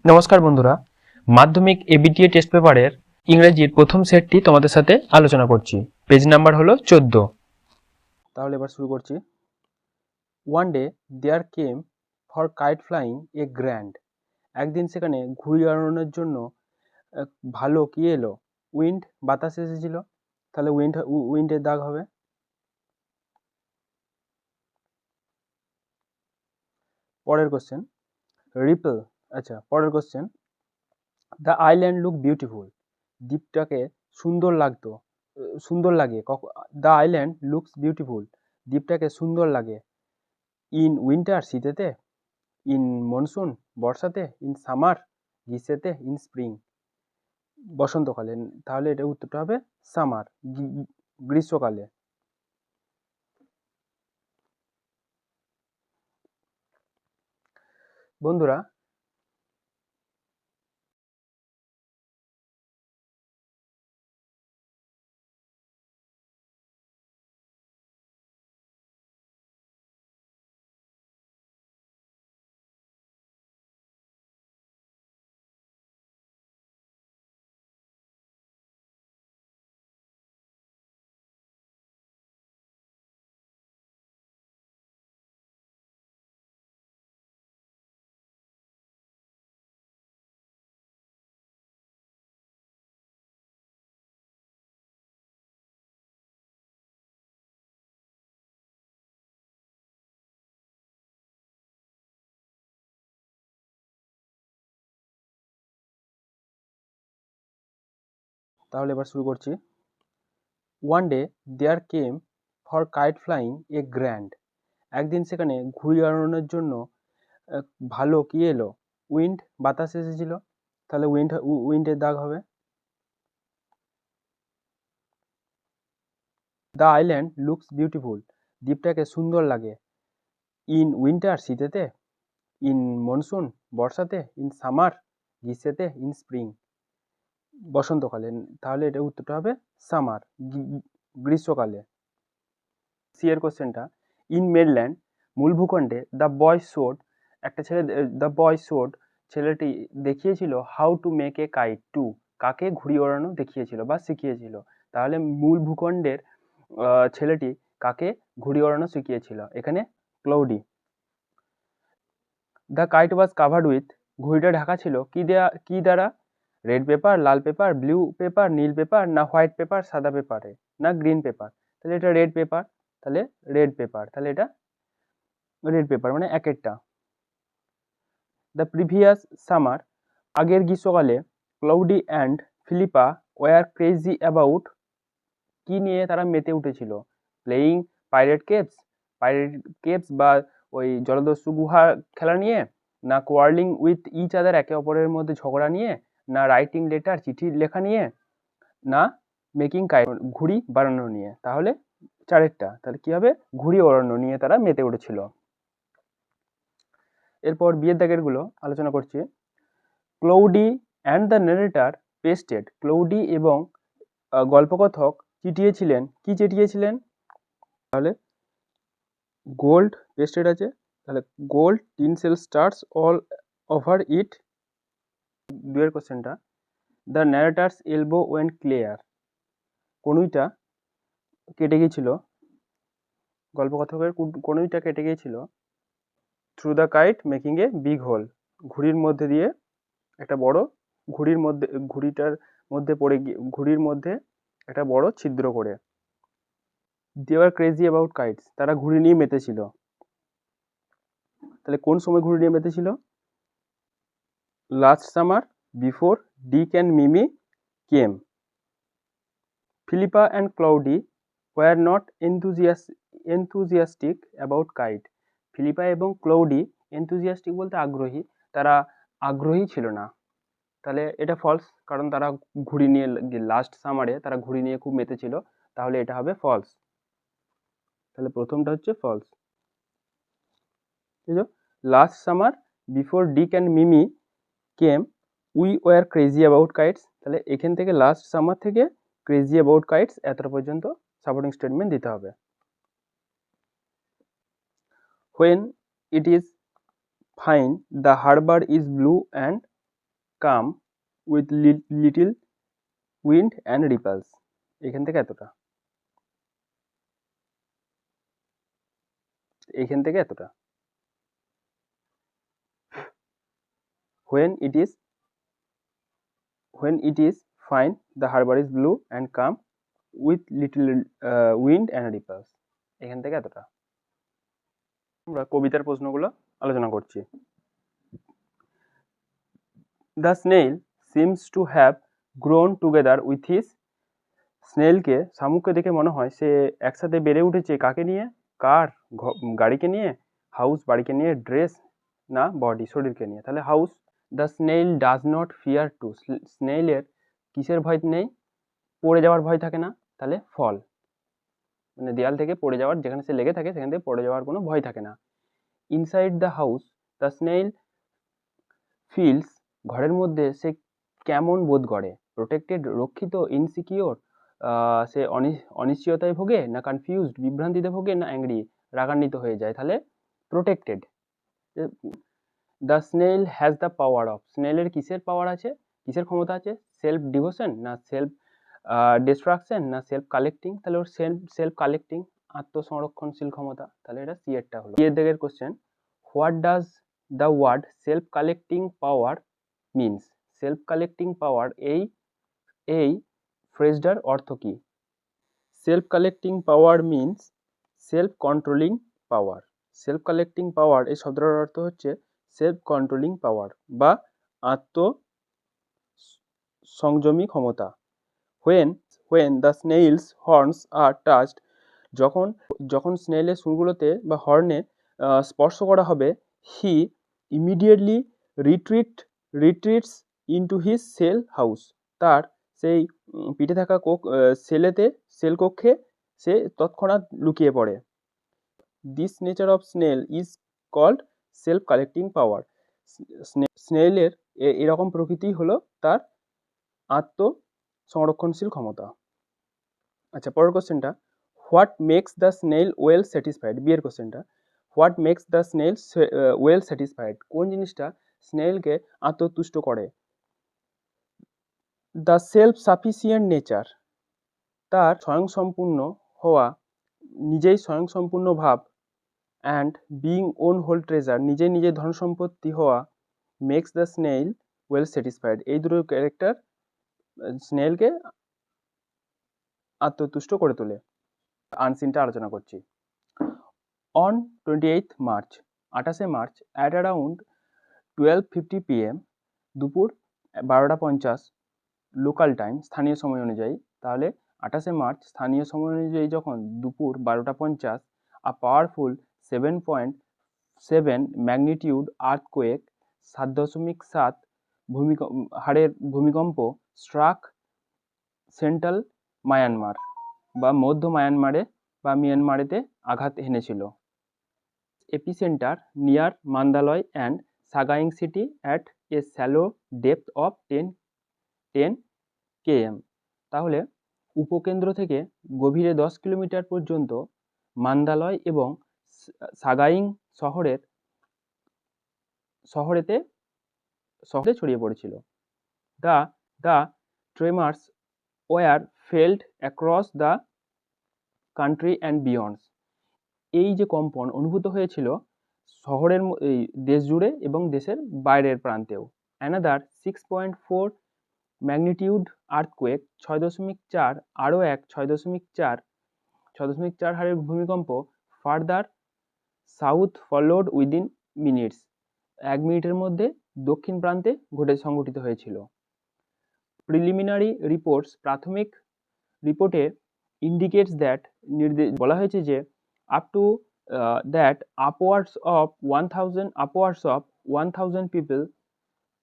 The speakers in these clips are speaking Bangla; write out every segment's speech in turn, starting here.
নমস্কার বন্ধুরা, মাধ্যমিক এবিটিএ টেস্ট পেপারের ইংরেজির প্রথম সেটটি তোমাদের সাথে আলোচনা করছি। পেজ নাম্বার হলো 14। তাহলে এবার শুরু করছি। One day there came for kite flying a grand. একদিন সেখানে ঘুড়ি উড়ানোর জন্য ভালো কি এলো? উইন্ড, বাতাস এসেছিল। তাহলে উইন্ডের দাগ হবে। পরের কোশ্চেন রিপল। আচ্ছা, পরের question the island look beautiful. দ্বীপটাকে সুন্দর লাগতো, সুন্দর লাগে। দ্য আইল্যান্ড লুকস বিউটিফুল, দ্বীপটাকে সুন্দর লাগে। ইন উইন্টার, শীতেতে। ইন মনসুন, বর্ষাতে। ইন সামার, গ্রীষ্মেতে। ইন স্প্রিং, বসন্তকালে। তাহলে এটা উত্তরটা হবে সামার, গ্রীষ্মকালে। বন্ধুরা, এবার শুরু করছি। One day there came for kite flying a grand. একদিন সেখানে ঘুড়ি উড়ানোর জন্য ভালো কি এলো? উইন্ড, বাতাস এসেছিল। তাহলে উইন্ডের দাগ হবে। দ্য আইল্যান্ড লুকস বিউটিফুল, দ্বীপটাকে সুন্দর লাগে। ইন উইন্টার, শীতেতে। ইন মনসুন, বর্ষাতে। ইন সামার, গ্রীষ্মেতে। ইন স্প্রিং, বসন্তকালে। তাহলে এটা উত্তরটা হবে সামার, গ্রীষ্মকালে। সি এর কোশ্চেনটা ইন মেনল্যান্ড, মূল ভূখণ্ডে দ্য বয় শোড, একটা ছেলে, দ্য বয় শোড, ছেলেটি দেখিয়েছিল how to make a kite to, কাকে ঘুড়ি ওড়ানো দেখিয়েছিল বা শিখিয়েছিল। তাহলে মূল ভূখণ্ডের ছেলেটি কাকে ঘুড়ি ওড়ানো শিখিয়েছিল? এখানে Claudie. The kite was covered with, ঘুড়িটা ঢাকা ছিল কি দ্বারা? রেড পেপার, লাল পেপার, ব্লু পেপার, নীল পেপার, না হোয়াইট পেপার, সাদা পেপারে, না গ্রিন পেপার। তাহলে এটা রেড পেপার। তাহলে রেড পেপার, তাহলে এটা রেড পেপার মানে একেরটা। দ্য প্রিভিয়াস সামার, আগের গ্রীষ্মকালে cloudy and Philippa war crazy about, কি নিয়ে তারা মেতে উঠেছিল? প্লেয়িং পাইরেট কেপস বা ওই জলদস্যু গুহা খেলা নিয়ে, না কোয়ার্লিং উইথ ইচ আদার, একে অপরের মধ্যে ঝগড়া নিয়ে, না রাইটিং লেটার, চিঠি লেখা নিয়ে, না মেকিং কাইট, ঘুড়ি বানানো নিয়ে। তাহলে চারেরটা। তাহলে কি হবে? ঘুড়ি ওড়ানো নিয়ে তারা মেতে উঠেছিল। এরপর বিয়ের দাগের গুলো আলোচনা করছি। Claudie and the narrator pasted, Claudie এবং গল্পকথক চিটিয়েছিলেন। কি চিটিয়েছিলেন? তাহলে গোল্ড পেস্টেড আছে, তাহলে gold tinsel stars all over it. দুয়ের কোশ্চেনটা the narrator's elbow went clear, কনুইটা কেটে গিয়েছিল, গল্পকথকের কনুইটা কেটে গিয়েছিল through the kite making a big hole, ঘুড়ির মধ্যে দিয়ে একটা বড়, ঘুড়ির মধ্যে একটা বড় ছিদ্র করে। They are crazy about kites, তারা ঘুড়ি নিয়ে মেতেছিল। তাহলে কোন সময় ঘুড়ি নিয়ে মেতেছিল? Last summer, before Dick and Mimi came. Philippa and Claudie were not enthusiastic about kite, Philippa এবং ক্লাউডি এনথুজিয়াস্টিক বলতে আগ্রহী, তারা আগ্রহী ছিল না। তাহলে এটা ফলস, কারণ তারা ঘুড়ি নিয়ে লাস্ট সামারে তারা ঘুড়ি নিয়ে খুব মেতেছিল। তাহলে এটা হবে ফলস। তাহলে প্রথমটা হচ্ছে ফলস। ঠিক আছে, last summer before Dick and Mimi came we were crazy about kites. তাহলে এখান থেকে লাস্ট সামার থেকে ক্রেজি অ্যাবাউট কাইটস এতটা পর্যন্ত সাপোর্টিং স্টেটমেন্ট দিতে হবে। When it is fine the harbour is blue and calm with little wind and ripples. এখান থেকে এতটা, এইখান থেকে এতটা। when it is fine the harbor is blue and calm with little wind and ripples। এখান থেকে এতটা। আমরা কবিতার প্রশ্নগুলো আলোচনা করছি। The snail seems to have grown together with his। স্নেলকে, শামুককে দেখে মনে হয় সে একসাথে বেড়ে উঠেছে কাকে নিয়ে? কার? গাড়িকে নিয়ে, হাউস বাড়িকে নিয়ে, ড্রেস না বডি শরীরকে নিয়ে। তাহলে house. The snail does not fear to. স্নেইলের কিসের ভয় নেই? পড়ে যাওয়ার ভয় থাকে না। তাহলে ফল, মানে দেয়াল থেকে পড়ে যাওয়ার, যেখানে সে লেগে থাকে সেখান থেকে পড়ে যাওয়ার কোনো ভয় থাকে না। Inside the house the snail feels. ঘরের মধ্যে সে কেমন বোধ করে? প্রোটেক্টেড, রক্ষিত, ইনসিকিওর, সে অনিশ্চয়তায় ভোগে, না কনফিউজড, বিভ্রান্তিতে ভোগে, না অ্যাংরি, রাগান্বিত হয়ে যায়। তাহলে protected. The snail has the power of. স্নেলের কিসের পাওয়ার আছে, কিসের ক্ষমতা আছে? সেলফ ডিভোশন, না সেলফ ডিস্ট্রাকশন, না সেলফ কালেক্টিং? তাহলে ওর সেলফ কালেক্টিং, আত্মসংরক্ষণশীল ক্ষমতা। তাহলে এটা সি এরটা হলো। এর দিকের question, what does the word self collecting power means. Self collecting power, এই ফ্রেজটার অর্থ কি? Self collecting power means self controlling power. Self collecting power এই শব্দটার অর্থ হচ্ছে সেলফ কন্ট্রোলিং পাওয়ার বা আত্ম সংযমী ক্ষমতা। when the snail's horns are touched, যখন স্নেলের শুঁড়গুলোতে বা হর্নে স্পর্শ করা হবে, he immediately retreats into his cell house। তার সেই পিঠে থাকা সেল কক্ষে সে তৎক্ষণাৎ লুকিয়ে পড়ে। This nature of snail is called self collecting power। স্নেলের এরকম প্রকৃতি হলো তার আত্ম সংরক্ষণশীল ক্ষমতা। আচ্ছা, পরের কোশ্চেনটা, what makes the snail well satisfied. বিয়ের কোশ্চেনটা, what makes the snail well satisfied, কোন জিনিসটা স্নেলকে আত্মতুষ্ট করে? দ্য সেলফ সাফিসিয়েন্ট নেচার, তার স্বয়ংসম্পূর্ণ হওয়া, নিজেই স্বয়ংসম্পূর্ণ ভাব, and being own whole treasure, নিজে ধন সম্পত্তি হওয়া, makes the snail well satisfied. এই দুটো ক্যারেক্টার স্নেলকে আত্মতুষ্ট করে তোলে। আনসিনটা আলোচনা করছি। অন 28th মার্চ, 28শে মার্চ, অ্যাট অ্যারাউন্ড 12:50 PM, দুপুর 12:50 লোকাল টাইম, স্থানীয় সময় অনুযায়ী। তাহলে 28শে মার্চ স্থানীয় সময় অনুযায়ী যখন দুপুর 12:50, আ পাওয়ারফুল 7.7 ম্যাগনিটিউড আর্থকোয়েক, 7.7 হারের ভূমিকম্প, স্ট্রাক সেন্ট্রাল মায়ানমার বা মধ্য মায়ানমারে বা মিয়ানমারেতে আঘাত হেনেছিল। Epicentre near Mandalay and Sagaing city at a shallow depth of 10 km। তাহলে উপকেন্দ্র থেকে গভীরে 10 কিলোমিটার পর্যন্ত মান্দালয় এবং সাগাইং শহরে ছড়িয়ে পড়েছিল। The tremors were felt across the country and beyonds. এই যে কম্পন অনুভূত হয়েছিল শহরের এই দেশ জুড়ে এবং দেশের বাইরের প্রান্তেও। অ্যানাদার 6.4 ম্যাগনিটিউড আর্থকোয়েক, 6.4, আরও এক 6.4 হারের ভূমিকম্প further south followed within minutes, 1 মিনিটের মধ্যে দক্ষিণ প্রান্তে সংঘটিত হয়েছিল। প্রিলিমিনারি রিপোর্টস, প্রাথমিক রিপোর্টে ইন্ডিকেটস দ্যাট, বলা হয়েছে যে up to that upwards of 1000 people,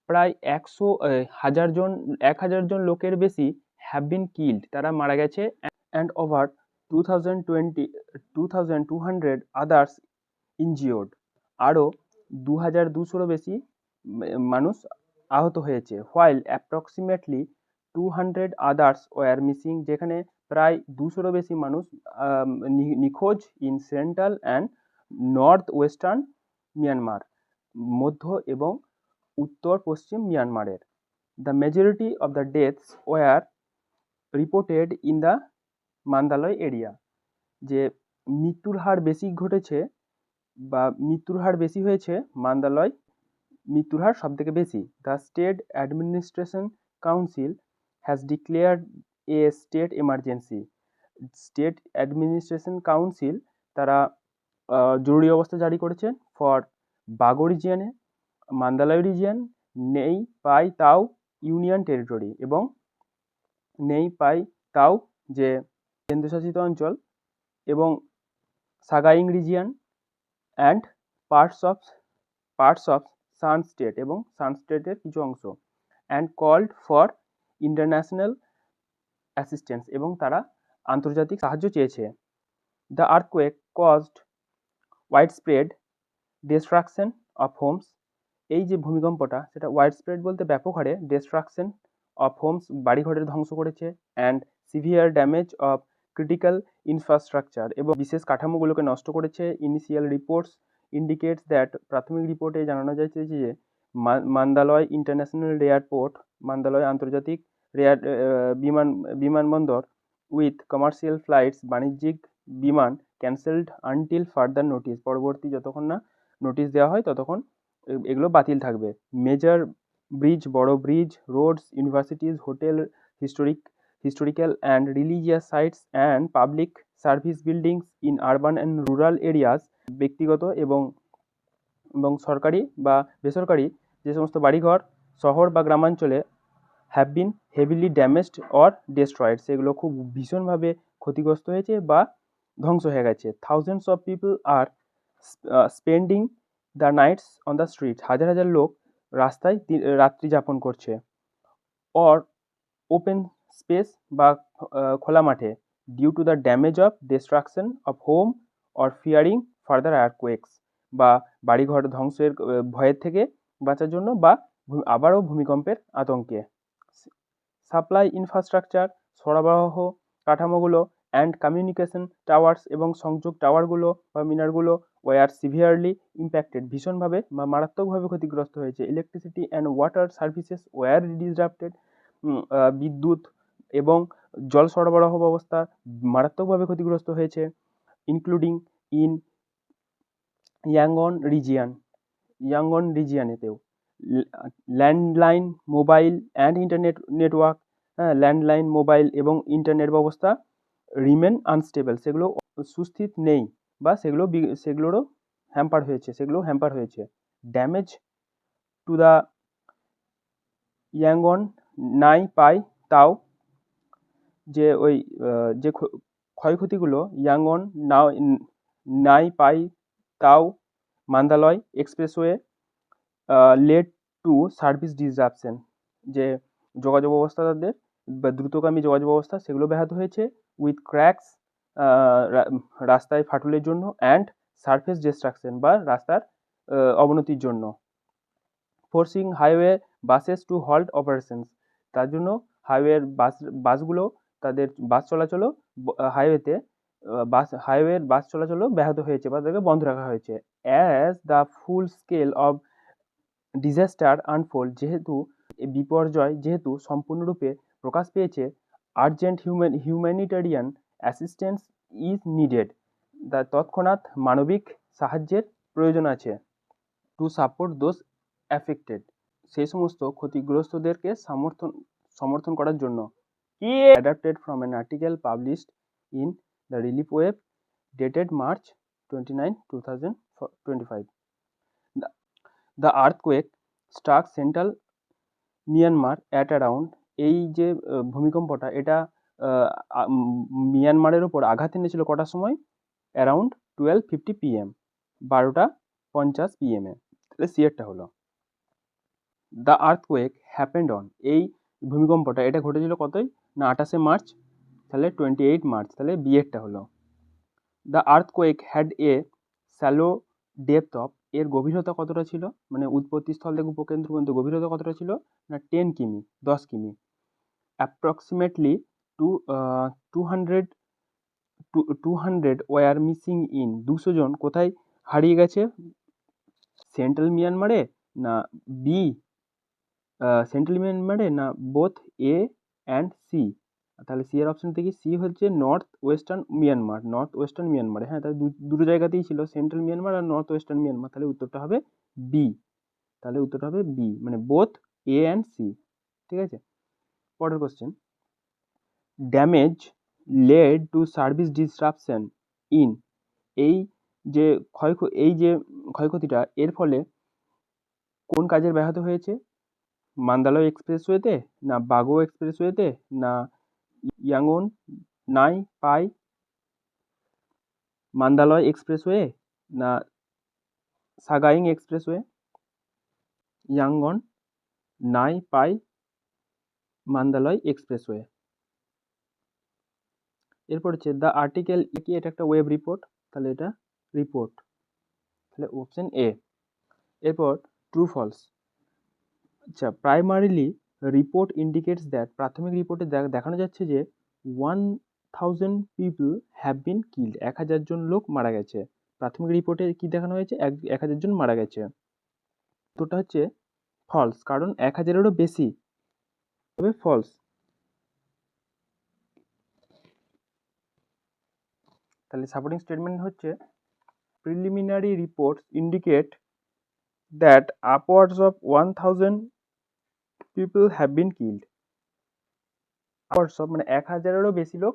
প্রায় 1,000 জন লোকের বেশি হ্যাভ বিন কিল্ড, তারা মারা গেছে, অ্যান্ড ওভার 2,200 আদার্স ইনজিওর্ড, আরও 2,200 বেশি মানুষ আহত হয়েছে। While approximately 200 others war missing, যেখানে প্রায় 200 বেশি মানুষ নিখোঁজ in central and north western Myanmar, মধ্য এবং উত্তর পশ্চিম মিয়ানমারের। The majority of the deaths war reported in the Mandalay area. যে মৃত্যুর হার বেশি ঘটেছে বা মৃত্যুর হার বেশি হয়েছে মান্দালয়, মৃত্যুর হার সব থেকে বেশি। The state administration council has declared a state emergency. State administration council তারা জরুরি অবস্থা জারি করেছেন ফর বাগো রিজিয়নে, মান্দালয় রিজিয়ন, নেই পাই তাও ইউনিয়ন টেরিটরি এবং নেই পাই তাও যে কেন্দ্রশাসিত অঞ্চল এবং Sagaing region and parts of Shan State এবং সান স্টেটের কিছু অংশ, and called for international assistance এবং তারা আন্তর্জাতিক সাহায্য চেয়েছে। The earthquake caused widespread destruction of homes. এই যে ভূমিকম্পটা সেটা ওয়াইডস্প্রেড বলতে ব্যাপক হারে, ডিস্ট্রাকশন অফ হোমস বাড়িঘরের ধ্বংস করেছে, and severe damage of critical infrastructure এবং বিশেষ কাঠামোগুলোকে নষ্ট করেছে। ইনিশিয়াল রিপোর্টস ইন্ডিকেটস দ্যাট, প্রাথমিক রিপোর্টে জানানো যাচ্ছে যে মান্দালয় ইন্টারন্যাশনাল এয়ারপোর্ট, মান্দালয় আন্তর্জাতিক বিমানবন্দর উইথ কমার্শিয়াল ফ্লাইটস, বাণিজ্যিক বিমান ক্যান্সেলড আনটিল ফার্দার নোটিস, পরবর্তী যতক্ষণ না নোটিশ দেওয়া হয় ততক্ষণ এগুলো বাতিল থাকবে। মেজর ব্রিজ, বড় bridge, roads, universities, hotel, historical and religious sites and public service buildings in urban and rural areas, ব্যক্তিগত এবং সরকারি বা বেসরকারি যে সমস্ত বাড়িঘর শহর বা গ্রামাঞ্চলে have been heavily damaged or destroyed, সেগুলো খুব ভীষণভাবে ক্ষতিগ্রস্ত হয়েছে বা ধ্বংস হয়ে গেছে। Thousands of people are spending the nights on the street, হাজার হাজার লোক রাস্তায় রাত্রি যাপন করছে। অর ওপেন স্পেস বা খোলা মাঠে, due to the damage of destruction of home or fearing further earthquakes, বা বাড়িঘর ধ্বংসের ভয়ের থেকে বাঁচার জন্য বা আবারও ভূমিকম্পের আতঙ্কে। সাপ্লাই ইনফ্রাস্ট্রাকচার, সরবরাহ কাঠামোগুলো, অ্যান্ড কমিউনিকেশন টাওয়ার্স এবং সংযোগ টাওয়ারগুলো বা মিনারগুলো ওয়ার সিভিয়ারলি ইম্প্যাক্টেড, ভীষণভাবে বা মারাত্মকভাবে ক্ষতিগ্রস্ত হয়েছে। Electricity and water services were disrupted, বিদ্যুৎ এবং জল সরবরাহ ব্যবস্থা মারাত্মকভাবে ক্ষতিগ্রস্ত হয়েছে। ইনক্লুডিং ইন ইয়াঙ্গন রিজিয়নেতেও। Landline, mobile and internet network, landline, mobile এবং ইন্টারনেট ব্যবস্থা রিমেন আনস্টেবল, সেগুলো সুস্থির নেই বা সেগুলোরও হ্যাম্পার হয়েছে। Damage to the Yangon Nay Pyi তাও, যে ওই যে ক্ষয়ক্ষতিগুলো Yangon Nay Pyi Taw Mandalay expressway led to service disruption, যে যোগাযোগ ব্যবস্থা তাদের বা দ্রুতগামী যোগাযোগ ব্যবস্থা সেগুলো ব্যাহত হয়েছে। উইথ ক্র্যাকস, রাস্তায় ফাটলের জন্য, অ্যান্ড সারফেস ডিস্ট্রাকশন বা রাস্তার অবনতির জন্য। Forcing highway buses two halt operations, তার জন্য হাইওয়ের বাসগুলো তাদের বাস চলাচলও হাইওয়ের বাস চলাচলও ব্যাহত হয়েছে বা তাদেরকে বন্ধ রাখা হয়েছে। As the full scale of disaster unfold, যেহেতু বিপর্যয় সম্পূর্ণরূপে প্রকাশ পেয়েছে, urgent humanitarian assistance is needed, তৎক্ষণাৎ মানবিক সাহায্যের প্রয়োজন আছে। টু সাপোর্ট দোজ অ্যাফেক্টেড, সেই সমস্ত ক্ষতিগ্রস্তদেরকে সমর্থন করার জন্য। Adapted from an article published in the relief web dated March 29, 2025. The earthquake struck central Myanmar at around, এই যে ভূমিকম্পটা এটা মিয়ানমারের ওপর আঘাত এনেছিল কটার সময়? অ্যারাউন্ড 12:50 PM, 12:50 PM এ। তাহলে সিয়ারটা হলো দ্য আর্থকোয়েক হ্যাপেন্ড অন, এই ভূমিকম্পটা এটা ঘটেছিল কতই না 28শে মার্চ, তাহলে 28 মার্চ, তাহলে বিয়েরটা হলো। The earthquake had a shallow depth of, এর গভীরতা কতটা ছিল, মানে উৎপত্তিস্থল থেকে উপকেন্দ্র পর্যন্ত গভীরতা কতটা ছিল না 10 কিমি, 10 কিমি। অ্যাপ্রক্সিমেটলি 200 ওয়ার মিসিং ইন, 200 জন কোথায় হারিয়ে গেছে? সেন্ট্রাল মিয়ানমারে না সেন্ট্রাল মিয়ানমারে না বোথ এ অ্যান্ড সি? তাহলে সি এর অপশন থেকে সি হচ্ছে নর্থ ওয়েস্টার্ন মিয়ানমারে। হ্যাঁ, তাহলে দুটো জায়গাতেই ছিল, সেন্ট্রাল মিয়ানমার আর নর্থ ওয়েস্টার্ন মিয়ানমার। তাহলে উত্তরটা হবে বি। মানে বোথ এ অ্যান্ড সি। ঠিক আছে, পরের question. Damage led to service disruption in, এই যে ক্ষয়ক্ষতিটা এর ফলে কোন কাজের ব্যাহত হয়েছে? মান্দালয় এক্সপ্রেসওয়েতে, না বাগো এক্সপ্রেসওয়েতে, না ইয়াঙ্গন নাই পাই মান্দালয় এক্সপ্রেসওয়ে, না সাগাইং এক্সপ্রেসওয়ে? ইয়াঙ্গন নাই পাই মান্দালয় এক্সপ্রেসওয়ে। এরপর হচ্ছে দ্য আর্টিকেল কি, এটা একটা ওয়েব রিপোর্ট, তাহলে এটা রিপোর্ট, তাহলে অপশন এ। এরপর ট্রু ফলস। আচ্ছা, প্রাইমারিলি রিপোর্ট ইন্ডিকেটস দ্যাট, প্রাথমিক রিপোর্টে দেখানো যাচ্ছে যে 1000 পিপল হ্যাভ বিন কিল্ড, 1000 জন লোক মারা গেছে। প্রাথমিক রিপোর্টে কি দেখানো হয়েছে? 1000 জন মারা গেছে। তোটা হচ্ছে ফলস, কারণ 1000-এরও বেশি, তবে ফলস। তাহলে সাপোর্টিং স্টেটমেন্ট হচ্ছে preliminary reports indicate that upwards of 1000 people have been killed. Upwards of মানে 1000-এরও বেশি লোক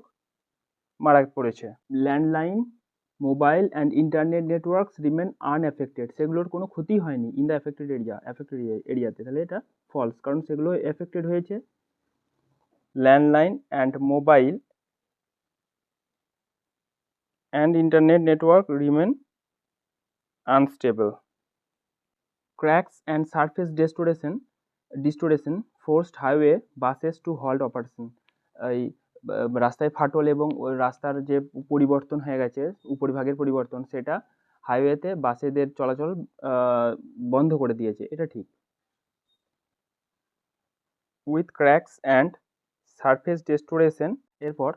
মারা পড়েছে। Landline, mobile and internet networks remain unaffected, সেগুলোর কোনো ক্ষতি হয়নি ইন দ্য এফেক্টেড এরিয়াতে। তাহলে এটা ফলস, কারণ সেগুলো এফেক্টেড হয়েছে। Landline and mobile and internet network remain unstable. Cracks and surface distortion forced highway buses to halt operation. এই রাস্তায় ফাটল এবং ওই রাস্তার যে পরিবর্তন হয়ে গেছে, উপরিভাগের পরিবর্তন, সেটা হাইওয়েতে বাসেদের চলাচল বন্ধ করে দিয়েছে, এটা ঠিক। With cracks and surface distortion. এরপর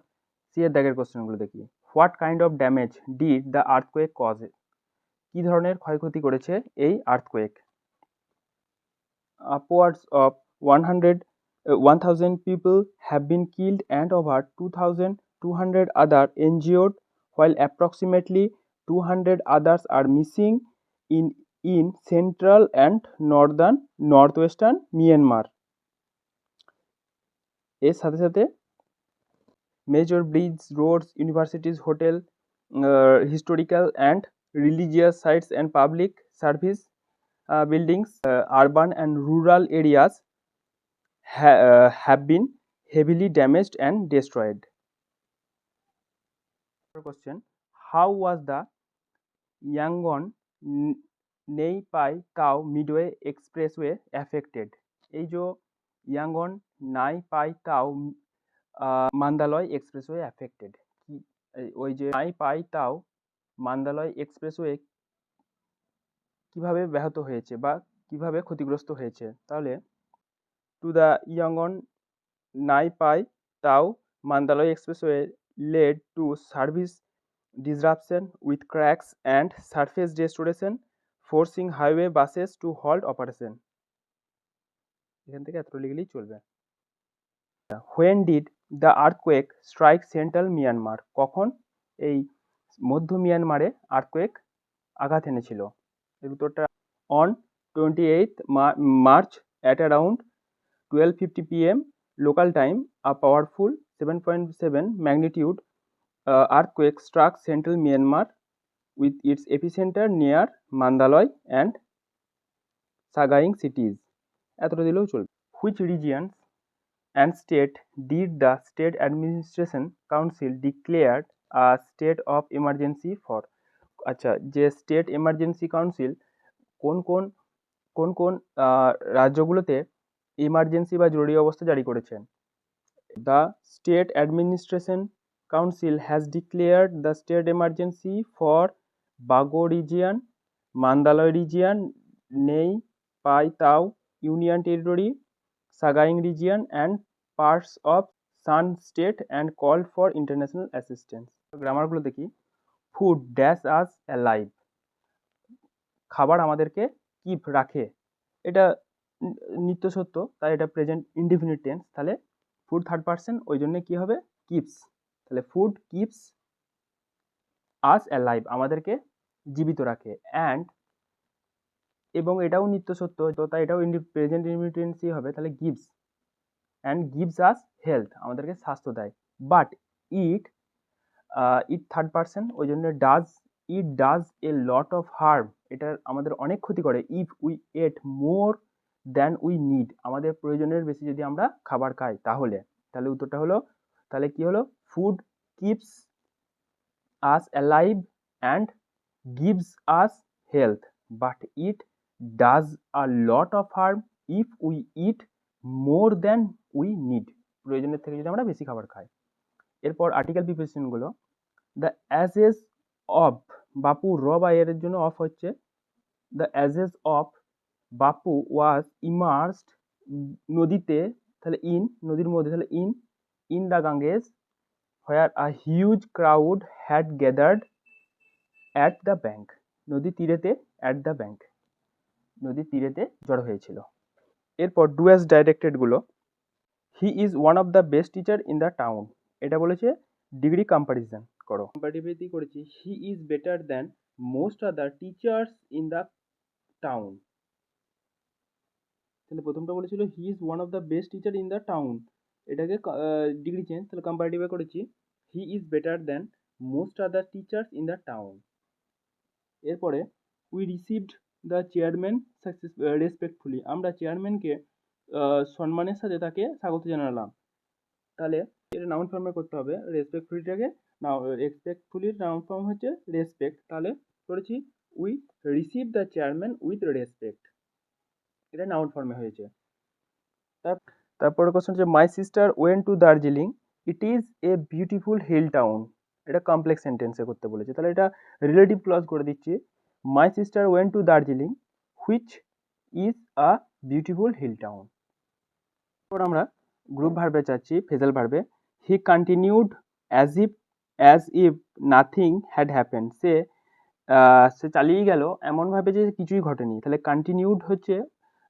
সি এর দাগের কোশ্চেনগুলো দেখি। What kind of damage did the earthquake cause? কি ধরনের ক্ষয়ক্ষতি করেছে এই earthquake? Upwards of 1000 people have been killed and over 2200 others injured, while approximately 200 others are missing in central and northwestern Myanmar. এর সাথে সাথে major bridges, roads, universities, hotel, historical and religious sites and public service buildings, urban and rural areas have been heavily damaged and destroyed. Question: how was the Yangon Nei Pai Tao Midway Expressway affected? এই যে Yangon Nay Pyi Taw Mandalay expressway affected, ওই যে নাই পাই তাও মান্দালয় এক্সপ্রেসওয়ে কিভাবে ব্যাহত হয়েছে বা কিভাবে ক্ষতিগ্রস্ত হয়েছে? তাহলে two the Yangon Nay Pyi Taw Mandalay expressway led to service disruption with cracks and surface distortion, forcing highway buses to halt operation. এখান থেকে এতটা লিখলেই চলবে। When did the earthquake strike central Myanmar? কখন এই মধ্য মিয়ানমারে আর্থকোয়েক আঘাত এনেছিল? এর উত্তরটা on 28th March at around 12:50 p.m. local time, a powerful 7.7 magnitude earthquake struck central Myanmar with its epicenter near Mandalay and Sagaing cities. এতটা দিলেও চলবে। Which regions and state did the State Administration Council declared a state of emergency for? আচ্ছা, যে স্টেট এমার্জেন্সি কাউন্সিল কোন কোন রাজ্যগুলোতে ইমার্জেন্সি বা জরুরি অবস্থা জারি করেছেন? The State Administration Council has declared the state emergency for Bago region, Mandalay region, Nei Pai Tau Union Territory, Sagaing region and parts of Shan State and called for international assistance. গ্রামারগুলো দেখি। ফুড ড্যাশ আস অ্যালাইভ, খাবার আমাদেরকে কিপ রাখে, এটা নিত্য সত্য, তাই এটা প্রেজেন্ট ইনডিফিনিট টেন্স। তাহলে ফুড থার্ড পার্সন, ওই জন্য কি হবে কিপস। তাহলে ফুড কিপস আস অ্যালাইভ, আমাদেরকে জীবিত রাখে। অ্যান্ড, এবং এটাও নিত্য সত্য, তো তাই এটাও প্রেজেন্ট ইনডিফিনিট টেন্সই হবে। তাহলে gives, and gives us health, আমাদেরকে স্বাস্থ্য দেয়। But it, it third person, ওই জন্য does, it does a lot of harm, এটা আমাদের অনেক ক্ষতি করে। If we at more than we need, আমাদের প্রয়োজনের বেশি যদি আমরা খাবার খাই তাহলে। তাহলে উত্তরটা হলো, তাহলে কি হলো, food keeps us alive and gives us health, but it does a lot of harm if we eat more than we need, প্রয়োজনের থেকে যদি আমরা বেশি খাবার খাই। এরপর আর্টিকেল প্রিপোজিশনগুলো, দ্য অ্যাজেস অফ বাপু, র বা এর জন্য অফ হচ্ছে, the অ্যাজেস of Bapu was immersed, নদীতে, তাহলে ইন, নদীর মধ্যে, তাহলে in the Ganges, where a huge crowd had gathered at the bank, নদীর তীরেতে, অ্যাট দ্য ব্যাঙ্ক, নদীর তীরেতে জড়ো হয়েছিল। এরপর ডু অ্যাজ ডাইরেক্টেডগুলো, he is one of the best teacher in the town, এটা বলেছে ডিগ্রি কম্পারিজন করো, কম্পারিটিভিটি করেছি, he is better than most other teachers in the town. তাহলে প্রথমটা বলেছিল he is one of the best teacher in the town, এটাকে ডিগ্রি চেঞ্জ, তাহলে কম্পারিটিভে করেছি, he is better than most other teachers in the town. এরপরে we received the chairman respectfully, আমরা চেয়ারম্যানকে সম্মানের সাথে তাকে স্বাগত জানালাম। তাহলে এটা নাউন ফর্মে করতে হবে, রেসপেক্টফুলিটাকে, রেসপেক্টফুলির নাউন ফর্ম হচ্ছে রেসপেক্ট, তাহলে করেছি we receive the chairman with respect, এটা নাউন ফর্মে হয়েছে। তারপরে কোশ্চেন হচ্ছে my sister went to Darjeeling, it is a beautiful hill town, এটা কমপ্লেক্স সেন্টেন্সে করতে বলেছে, তাহলে এটা রিলেটিভ ক্লজ করে দিচ্ছি, my sister went to Darjeeling which is a beautiful hill town. এরপর আমরা গ্রুপ ভার্বে চাচ্ছি, ফেজাল ভার্বে, he continued as if nothing had happen, সে চালিয়ে গেল এমনভাবে যে কিছুই ঘটেনি, তাহলে কন্টিনিউড হচ্ছে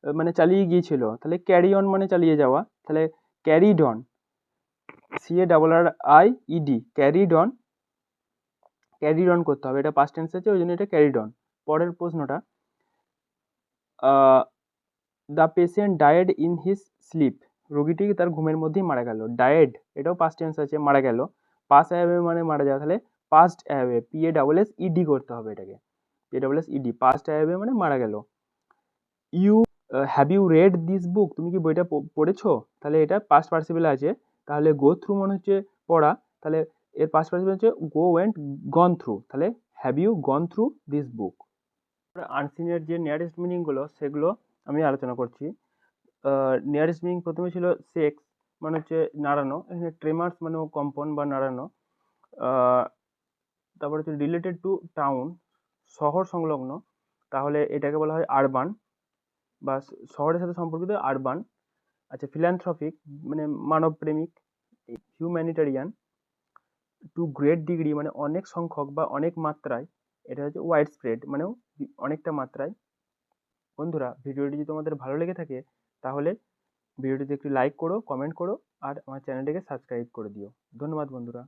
মানে চালিয়ে গিয়েছিল, তাহলে ক্যারি অন মানে চালিয়ে যাওয়া, তাহলে carried on, CARRIED, carried on, carried on করতে হবে, এটা পাস্ট টেন্স আছে ওই জন্য এটা ক্যারিড অন। পরের প্রশ্নটা, the patient died in his sleep, রোগীটি তার ঘুমের মধ্যেই মারা গেল, ডায়েড এটাও পাস্ট টেন্স আছে, মারা গেল, পাস অ্যাওয়ে মানে মারা যাওয়া, তাহলে পাস্ট অ্যাওয়ে, PASSED করতে হবে এটাকে, PASSED, পাস্ট অ্যাওয়ে মানে মারা গেল। You have you read this book, তুমি কি বইটা পড়েছো, তাহলে এটা পাস্ট পার্টিসিপল আছে, তাহলে গো থ্রু মানে হচ্ছে পড়া, তাহলে এর পাস্ট পার্টিসিপল হচ্ছে গো ওয়েন্ট গন থ্রু, তাহলে have you gone through this book. আনসিনের যে নিয়ারেস্ট মিনিংগুলো সেগুলো আমি আলোচনা করছি। নিয়ারেস্ট মিনিং প্রথমে ছিল সেক্স, মানে হচ্ছে নাড়ানো, এখানে ট্রেমার্স মানেও কম্পন বা নাড়ানো। তারপর হচ্ছে রিলেটেড টু টাউন, শহর সংলগ্ন, তাহলে এটাকে বলা হয় আরবান, বা শহরের সাথে সম্পর্কিত আরবান। আচ্ছা, ফিল্যান্থ্রপিক মানে মানবপ্রেমিক। হিউম্যানিটেরিয়ান, টু গ্রেট ডিগ্রি মানে অনেক সংখ্যক বা অনেক মাত্রায়, এটা হচ্ছে ওয়াইড স্প্রেড মানেও অনেকটা মাত্রায়। বন্ধুরা, ভিডিওটি যদি তোমাদের ভালো লেগে থাকে তাহলে ভিডিওটিতে একটু লাইক করো, কমেন্ট করো, আর আমার চ্যানেলটিকে সাবস্ক্রাইব করে দিও। ধন্যবাদ বন্ধুরা।